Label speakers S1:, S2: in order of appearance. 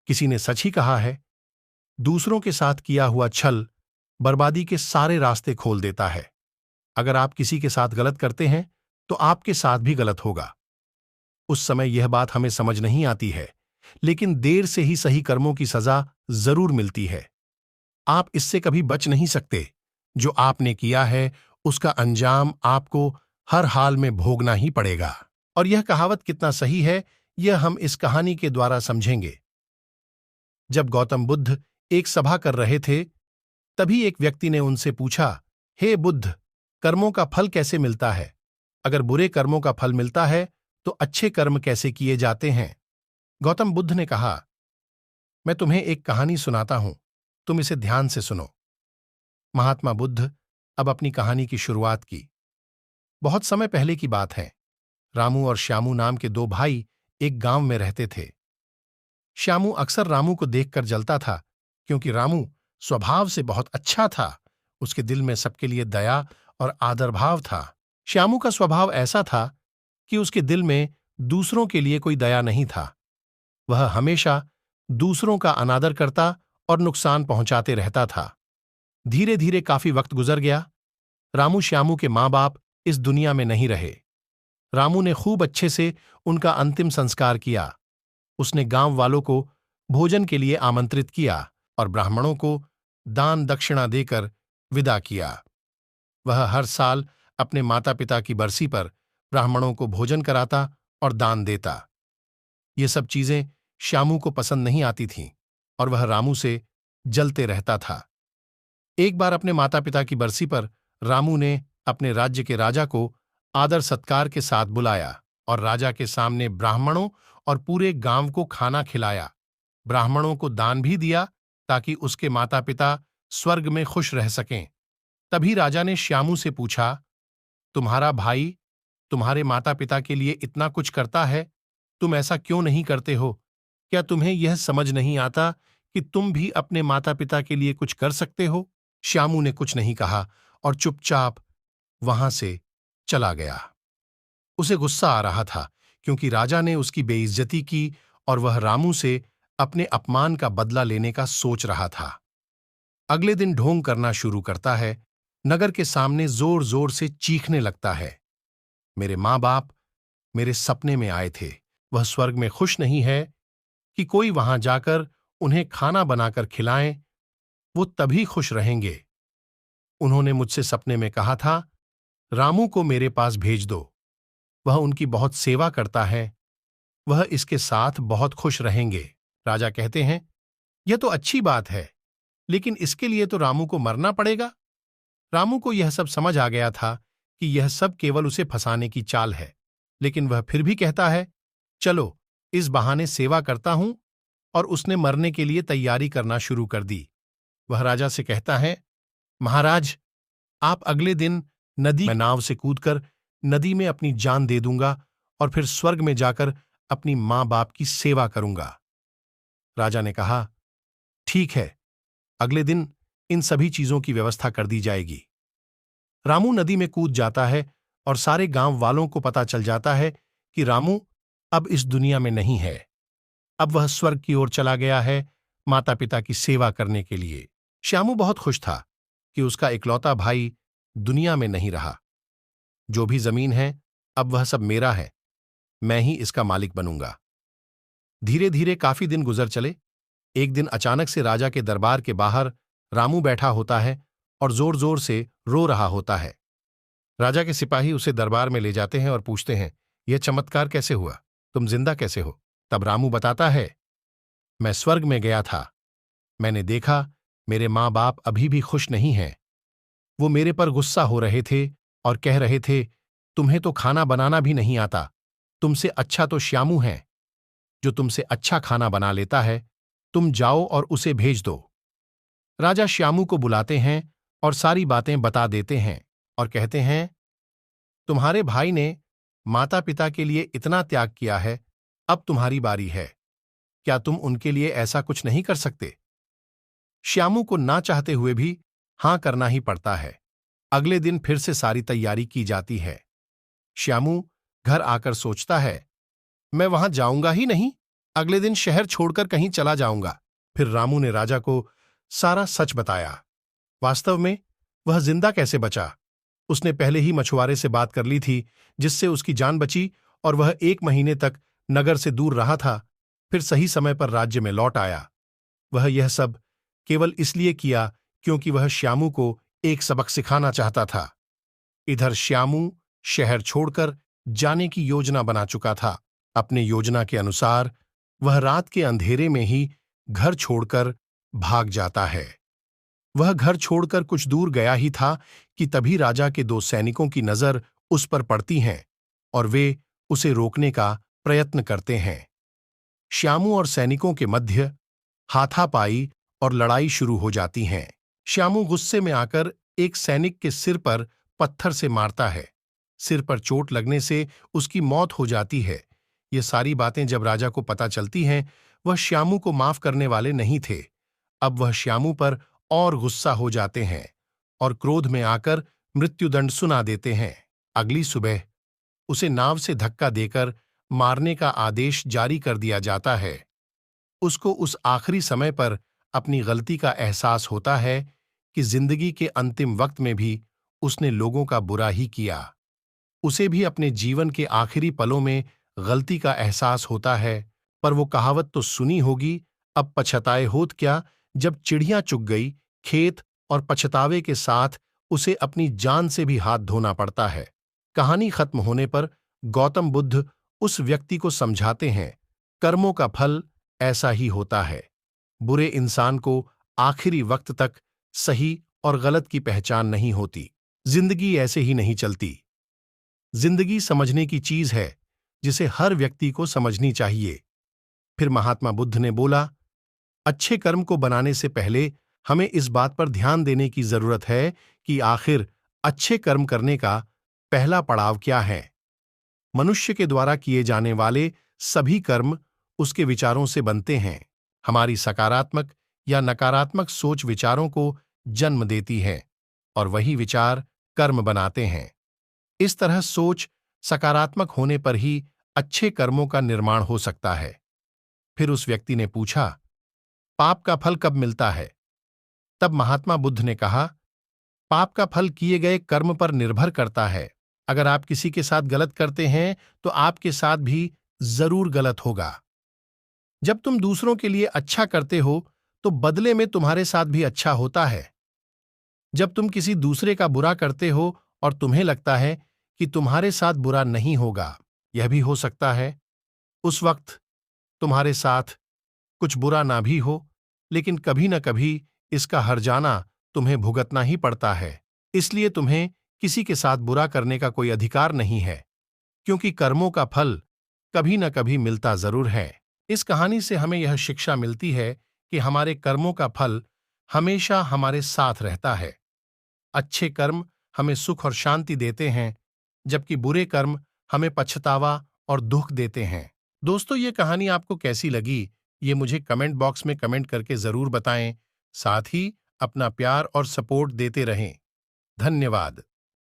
S1: किसी ने सच ही कहा है, दूसरों के साथ किया हुआ छल बर्बादी के सारे रास्ते खोल देता है। अगर आप किसी के साथ गलत करते हैं तो आपके साथ भी गलत होगा। उस समय यह बात हमें समझ नहीं आती है, लेकिन देर से ही सही कर्मों की सजा जरूर मिलती है। आप इससे कभी बच नहीं सकते। जो आपने किया है उसका अंजाम आपको हर हाल में भोगना ही पड़ेगा। और यह कहावत कितना सही है, यह हम इस कहानी के द्वारा समझेंगे। जब गौतम बुद्ध एक सभा कर रहे थे, तभी एक व्यक्ति ने उनसे पूछा, हे बुद्ध, कर्मों का फल कैसे मिलता है? अगर बुरे कर्मों का फल मिलता है तो अच्छे कर्म कैसे किए जाते हैं? गौतम बुद्ध ने कहा, मैं तुम्हें एक कहानी सुनाता हूं, तुम इसे ध्यान से सुनो। महात्मा बुद्ध अब अपनी कहानी की शुरुआत की। बहुत समय पहले की बात है। रामू और श्यामू नाम के दो भाई एक गांव में रहते थे। श्यामू अक्सर रामू को देखकर जलता था, क्योंकि रामू स्वभाव से बहुत अच्छा था। उसके दिल में सबके लिए दया और आदर भाव था। श्यामू का स्वभाव ऐसा था कि उसके दिल में दूसरों के लिए कोई दया नहीं था। वह हमेशा दूसरों का अनादर करता और नुकसान पहुंचाते रहता था। धीरे धीरे काफी वक्त गुजर गया। रामू श्यामू के माँ बाप इस दुनिया में नहीं रहे। रामू ने खूब अच्छे से उनका अंतिम संस्कार किया। उसने गांव वालों को भोजन के लिए आमंत्रित किया और ब्राह्मणों को दान दक्षिणा देकर विदा किया। वह हर साल अपने माता पिता की बरसी पर ब्राह्मणों को भोजन कराता और दान देता। ये सब चीजें श्यामू को पसंद नहीं आती थीं और वह रामू से जलते रहता था। एक बार अपने माता पिता की बरसी पर रामू ने अपने राज्य के राजा को आदर सत्कार के साथ बुलाया और राजा के सामने ब्राह्मणों और पूरे गांव को खाना खिलाया। ब्राह्मणों को दान भी दिया ताकि उसके माता पिता स्वर्ग में खुश रह सकें। तभी राजा ने श्यामू से पूछा, तुम्हारा भाई तुम्हारे माता पिता के लिए इतना कुछ करता है, तुम ऐसा क्यों नहीं करते हो? क्या तुम्हें यह समझ नहीं आता कि तुम भी अपने माता पिता के लिए कुछ कर सकते हो? श्यामू ने कुछ नहीं कहा और चुपचाप वहां से चला गया। उसे गुस्सा आ रहा था, क्योंकि राजा ने उसकी बेइज्जती की और वह रामू से अपने अपमान का बदला लेने का सोच रहा था। अगले दिन ढोंग करना शुरू करता है। नगर के सामने जोर जोर से चीखने लगता है, मेरे माँ बाप मेरे सपने में आए थे। वह स्वर्ग में खुश नहीं है कि कोई वहां जाकर उन्हें खाना बनाकर खिलाएं। वो तभी खुश रहेंगे। उन्होंने मुझसे सपने में कहा था, रामू को मेरे पास भेज दो। वह उनकी बहुत सेवा करता है। वह इसके साथ बहुत खुश रहेंगे। राजा कहते हैं, यह तो अच्छी बात है, लेकिन इसके लिए तो रामू को मरना पड़ेगा। रामू को यह सब समझ आ गया था कि यह सब केवल उसे फंसाने की चाल है, लेकिन वह फिर भी कहता है, चलो इस बहाने सेवा करता हूं। और उसने मरने के लिए तैयारी करना शुरू कर दी। वह राजा से कहता है, महाराज, आप अगले दिन नदी में नाव से कूदकर नदी में अपनी जान दे दूंगा और फिर स्वर्ग में जाकर अपनी मां बाप की सेवा करूंगा। राजा ने कहा, ठीक है, अगले दिन इन सभी चीजों की व्यवस्था कर दी जाएगी। रामू नदी में कूद जाता है और सारे गांव वालों को पता चल जाता है कि रामू अब इस दुनिया में नहीं है। अब वह स्वर्ग की ओर चला गया है, माता पिता की सेवा करने के लिए। श्यामू बहुत खुश था कि उसका इकलौता भाई दुनिया में नहीं रहा। जो भी जमीन है अब वह सब मेरा है, मैं ही इसका मालिक बनूंगा। धीरे धीरे काफी दिन गुजर चले। एक दिन अचानक से राजा के दरबार के बाहर रामू बैठा होता है और जोर जोर से रो रहा होता है। राजा के सिपाही उसे दरबार में ले जाते हैं और पूछते हैं, यह चमत्कार कैसे हुआ? तुम जिंदा कैसे हो? तब रामू बताता है, मैं स्वर्ग में गया था। मैंने देखा मेरे माँ बाप अभी भी खुश नहीं हैं। वो मेरे पर गुस्सा हो रहे थे और कह रहे थे, तुम्हें तो खाना बनाना भी नहीं आता। तुमसे अच्छा तो श्यामू है, जो तुमसे अच्छा खाना बना लेता है। तुम जाओ और उसे भेज दो। राजा श्यामू को बुलाते हैं और सारी बातें बता देते हैं और कहते हैं, तुम्हारे भाई ने माता पिता के लिए इतना त्याग किया है, अब तुम्हारी बारी है। क्या तुम उनके लिए ऐसा कुछ नहीं कर सकते? श्यामू को ना चाहते हुए भी हां करना ही पड़ता है। अगले दिन फिर से सारी तैयारी की जाती है। श्यामू घर आकर सोचता है, मैं वहां जाऊंगा ही नहीं, अगले दिन शहर छोड़कर कहीं चला जाऊंगा। फिर रामू ने राजा को सारा सच बताया। वास्तव में वह जिंदा कैसे बचा? उसने पहले ही मछुआरे से बात कर ली थी, जिससे उसकी जान बची और वह 1 महीने तक नगर से दूर रहा था। फिर सही समय पर राज्य में लौट आया। वह यह सब केवल इसलिए किया क्योंकि वह श्यामू को एक सबक सिखाना चाहता था। इधर श्यामू शहर छोड़कर जाने की योजना बना चुका था। अपने योजना के अनुसार वह रात के अंधेरे में ही घर छोड़कर भाग जाता है। वह घर छोड़कर कुछ दूर गया ही था कि तभी राजा के 2 सैनिकों की नजर उस पर पड़ती हैं और वे उसे रोकने का प्रयत्न करते हैं। श्यामू और सैनिकों के मध्य हाथापाई और लड़ाई शुरू हो जाती हैं। श्यामू गुस्से में आकर एक सैनिक के सिर पर पत्थर से मारता है। सिर पर चोट लगने से उसकी मौत हो जाती है। ये सारी बातें जब राजा को पता चलती हैं, वह श्यामू को माफ करने वाले नहीं थे। अब वह श्यामू पर और गुस्सा हो जाते हैं और क्रोध में आकर मृत्युदंड सुना देते हैं। अगली सुबह उसे नाव से धक्का देकर मारने का आदेश जारी कर दिया जाता है। उसको उस आखिरी समय पर अपनी गलती का एहसास होता है कि जिंदगी के अंतिम वक्त में भी उसने लोगों का बुरा ही किया। उसे भी अपने जीवन के आखिरी पलों में गलती का एहसास होता है, पर वो कहावत तो सुनी होगी, अब पछताए होत क्या, जब चिड़ियां चुग गई खेत, और पछतावे के साथ उसे अपनी जान से भी हाथ धोना पड़ता है। कहानी खत्म होने पर गौतम बुद्ध उस व्यक्ति को समझाते हैं, कर्मों का फल ऐसा ही होता है। बुरे इंसान को आखिरी वक्त तक सही और गलत की पहचान नहीं होती। जिंदगी ऐसे ही नहीं चलती। जिंदगी समझने की चीज है, जिसे हर व्यक्ति को समझनी चाहिए। फिर महात्मा बुद्ध ने बोला, अच्छे कर्म को बनाने से पहले हमें इस बात पर ध्यान देने की जरूरत है कि आखिर अच्छे कर्म करने का पहला पड़ाव क्या है। मनुष्य के द्वारा किए जाने वाले सभी कर्म उसके विचारों से बनते हैं। हमारी सकारात्मक या नकारात्मक सोच विचारों को जन्म देती है और वही विचार कर्म बनाते हैं। इस तरह सोच सकारात्मक होने पर ही अच्छे कर्मों का निर्माण हो सकता है। फिर उस व्यक्ति ने पूछा, पाप का फल कब मिलता है? तब महात्मा बुद्ध ने कहा, पाप का फल किए गए कर्म पर निर्भर करता है। अगर आप किसी के साथ गलत करते हैं तो आपके साथ भी जरूर गलत होगा। जब तुम दूसरों के लिए अच्छा करते हो तो बदले में तुम्हारे साथ भी अच्छा होता है। जब तुम किसी दूसरे का बुरा करते हो और तुम्हें लगता है कि तुम्हारे साथ बुरा नहीं होगा, यह भी हो सकता है उस वक्त तुम्हारे साथ कुछ बुरा ना भी हो, लेकिन कभी न कभी इसका हर्जाना तुम्हें भुगतना ही पड़ता है। इसलिए तुम्हें किसी के साथ बुरा करने का कोई अधिकार नहीं है, क्योंकि कर्मों का फल कभी न कभी मिलता जरूर है। इस कहानी से हमें यह शिक्षा मिलती है कि हमारे कर्मों का फल हमेशा हमारे साथ रहता है। अच्छे कर्म हमें सुख और शांति देते हैं, जबकि बुरे कर्म हमें पछतावा और दुख देते हैं। दोस्तों, ये कहानी आपको कैसी लगी, ये मुझे कमेंट बॉक्स में कमेंट करके जरूर बताएं। साथ ही अपना प्यार और सपोर्ट देते रहें। धन्यवाद।